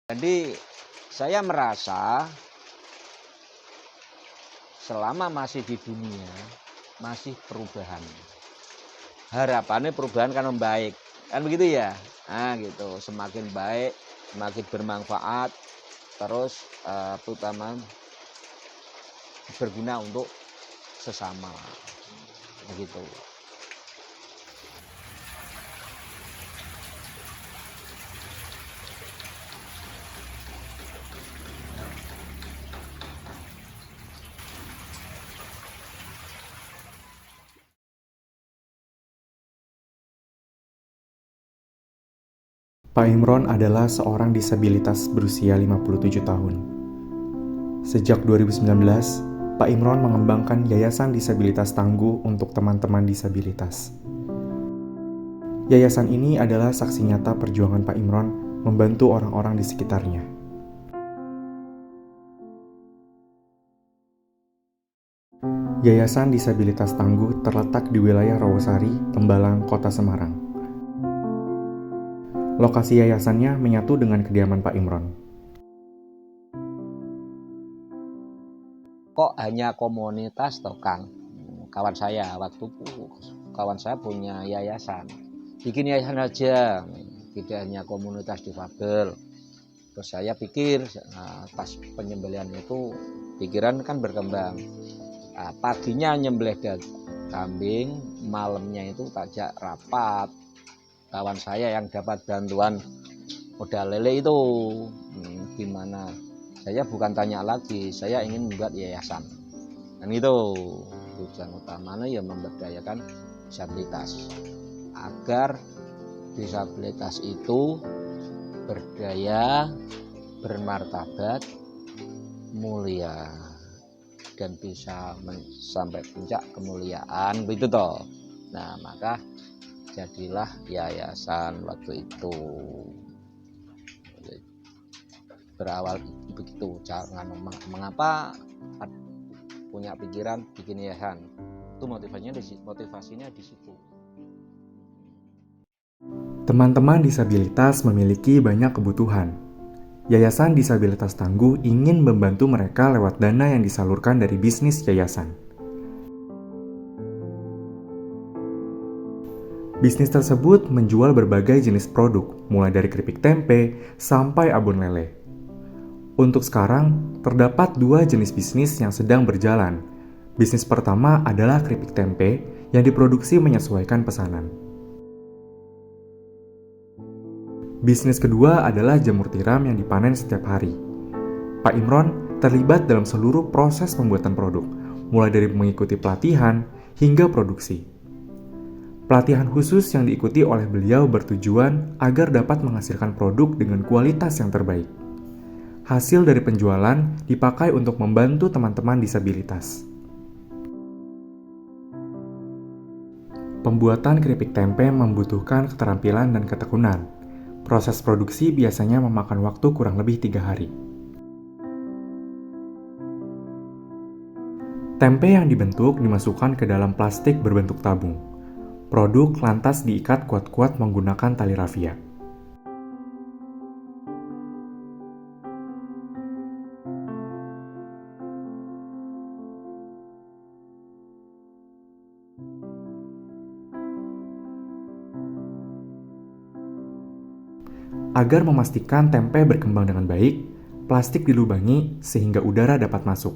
Jadi saya merasa selama masih di dunia, masih perubahan. Harapannya perubahan kan membaik. Kan begitu ya? Nah gitu, semakin baik, semakin bermanfaat, terus terutama berguna untuk sesama. Begitu. Pak Imron adalah seorang disabilitas berusia 57 tahun. Sejak 2019, Pak Imron mengembangkan Yayasan Disabilitas Tangguh untuk teman-teman disabilitas. Yayasan ini adalah saksi nyata perjuangan Pak Imron membantu orang-orang di sekitarnya. Yayasan Disabilitas Tangguh terletak di wilayah Rawasari, Tembalang, Kota Semarang. Lokasi yayasannya menyatu dengan kediaman Pak Imron. Kok hanya komunitas toh Kang? Kawan saya waktu kawan saya punya yayasan. Bikin yayasan aja, tidak hanya komunitas difabel. Terus saya pikir pas penyembelihan itu pikiran kan berkembang. Paginya nyembelih kambing, malamnya itu tajak rapat. Kawan saya yang dapat bantuan modal lele itu gimana? Saya bukan tanya lagi, saya ingin membuat yayasan. Dan itu tujuan utamanya ya memberdayakan disabilitas agar disabilitas itu berdaya, bermartabat, mulia dan bisa sampai puncak kemuliaan begitu toh. Nah, maka jadilah yayasan waktu itu. Berawal begitu jangan mengapa punya pikiran bikin yayasan. Itu motivasinya di situ. Teman-teman disabilitas memiliki banyak kebutuhan. Yayasan Disabilitas Tangguh ingin membantu mereka lewat dana yang disalurkan dari bisnis yayasan. Bisnis tersebut menjual berbagai jenis produk, mulai dari keripik tempe sampai abon lele. Untuk sekarang, terdapat 2 jenis bisnis yang sedang berjalan. Bisnis pertama adalah keripik tempe yang diproduksi menyesuaikan pesanan. Bisnis kedua adalah jamur tiram yang dipanen setiap hari. Pak Imron terlibat dalam seluruh proses pembuatan produk, mulai dari mengikuti pelatihan hingga produksi. Pelatihan khusus yang diikuti oleh beliau bertujuan agar dapat menghasilkan produk dengan kualitas yang terbaik. Hasil dari penjualan dipakai untuk membantu teman-teman disabilitas. Pembuatan keripik tempe membutuhkan keterampilan dan ketekunan. Proses produksi biasanya memakan waktu kurang lebih 3 hari. Tempe yang dibentuk dimasukkan ke dalam plastik berbentuk tabung. Produk lantas diikat kuat-kuat menggunakan tali rafia. Agar memastikan tempe berkembang dengan baik, plastik dilubangi sehingga udara dapat masuk.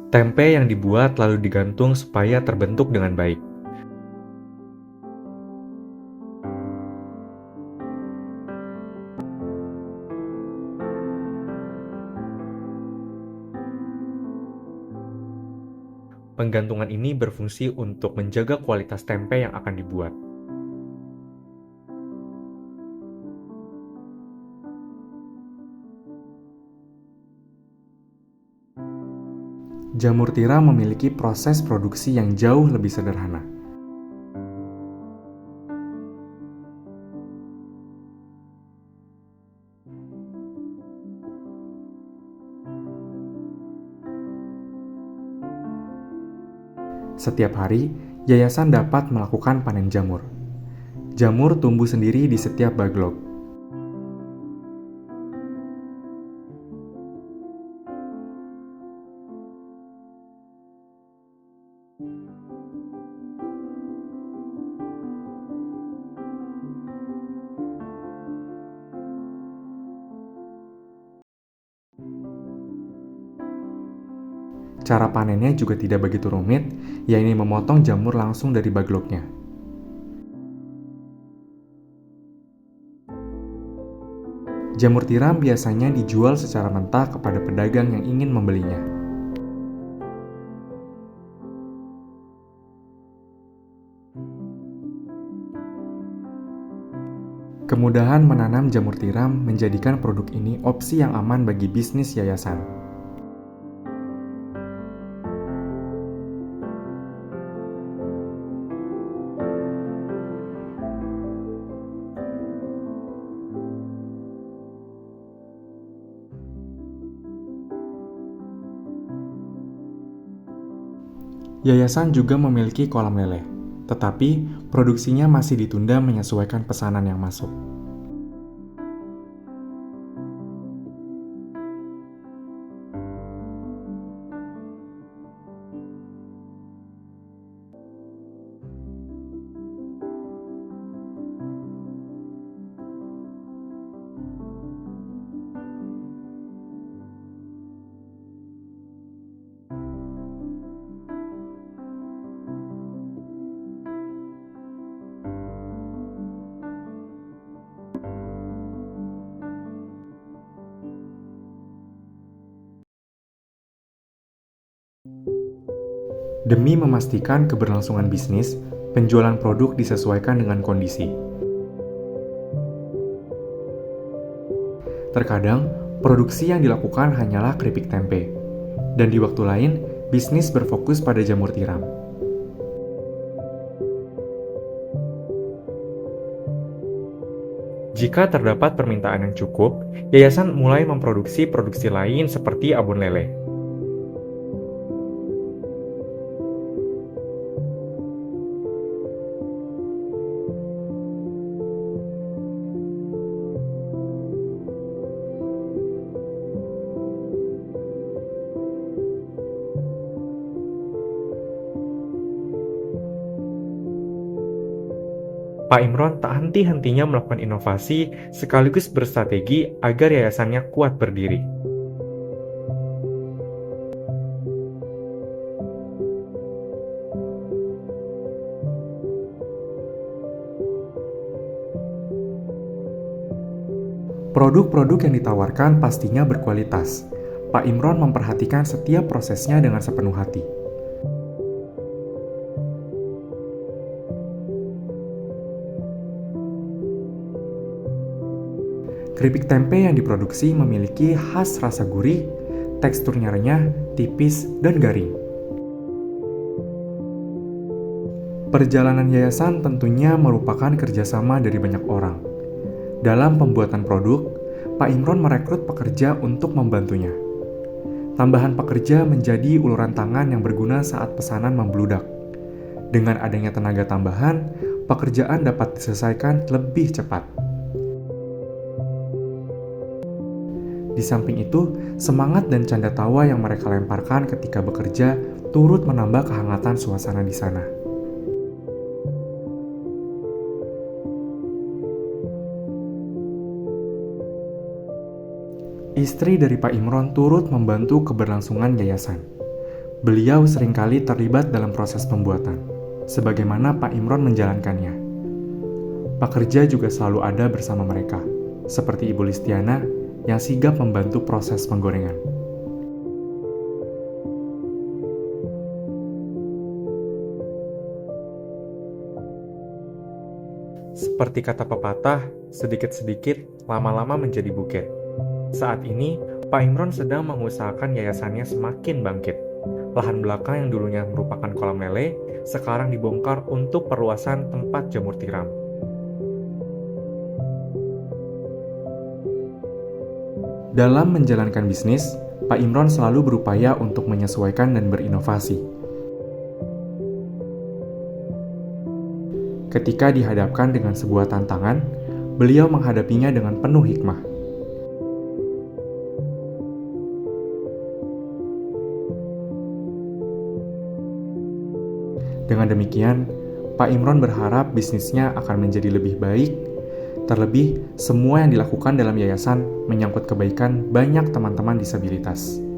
Tempe yang dibuat lalu digantung supaya terbentuk dengan baik. Penggantungan ini berfungsi untuk menjaga kualitas tempe yang akan dibuat. Jamur tiram memiliki proses produksi yang jauh lebih sederhana. Setiap hari, yayasan dapat melakukan panen jamur. Jamur tumbuh sendiri di setiap baglok. Cara panennya juga tidak begitu rumit, yaitu memotong jamur langsung dari bagloknya. Jamur tiram biasanya dijual secara mentah kepada pedagang yang ingin membelinya. Kemudahan menanam jamur tiram menjadikan produk ini opsi yang aman bagi bisnis yayasan. Yayasan juga memiliki kolam lele, tetapi produksinya masih ditunda menyesuaikan pesanan yang masuk. Demi memastikan keberlangsungan bisnis, penjualan produk disesuaikan dengan kondisi. Terkadang, produksi yang dilakukan hanyalah keripik tempe, dan di waktu lain, bisnis berfokus pada jamur tiram. Jika terdapat permintaan yang cukup, yayasan mulai memproduksi produksi lain seperti abon lele. Pak Imron tak henti-hentinya melakukan inovasi sekaligus berstrategi agar yayasannya kuat berdiri. Produk-produk yang ditawarkan pastinya berkualitas. Pak Imron memperhatikan setiap prosesnya dengan sepenuh hati. Keripik tempe yang diproduksi memiliki khas rasa gurih, teksturnya renyah, tipis, dan garing. Perjalanan yayasan tentunya merupakan kerjasama dari banyak orang. Dalam pembuatan produk, Pak Imron merekrut pekerja untuk membantunya. Tambahan pekerja menjadi uluran tangan yang berguna saat pesanan membludak. Dengan adanya tenaga tambahan, pekerjaan dapat diselesaikan lebih cepat. Di samping itu, semangat dan canda tawa yang mereka lemparkan ketika bekerja turut menambah kehangatan suasana di sana. Istri dari Pak Imron turut membantu keberlangsungan yayasan. Beliau seringkali terlibat dalam proses pembuatan, sebagaimana Pak Imron menjalankannya. Pekerja juga selalu ada bersama mereka, seperti Ibu Listiana yang sigap membantu proses penggorengan. Seperti kata pepatah, sedikit-sedikit lama-lama menjadi bukit. Saat ini, Pak Imron sedang mengusahakan yayasannya semakin bangkit. Lahan belakang yang dulunya merupakan kolam lele, sekarang dibongkar untuk perluasan tempat jamur tiram. Dalam menjalankan bisnis, Pak Imron selalu berupaya untuk menyesuaikan dan berinovasi. Ketika dihadapkan dengan sebuah tantangan, beliau menghadapinya dengan penuh hikmah. Dengan demikian, Pak Imron berharap bisnisnya akan menjadi lebih baik. Terlebih, semua yang dilakukan dalam yayasan menyangkut kebaikan banyak teman-teman disabilitas.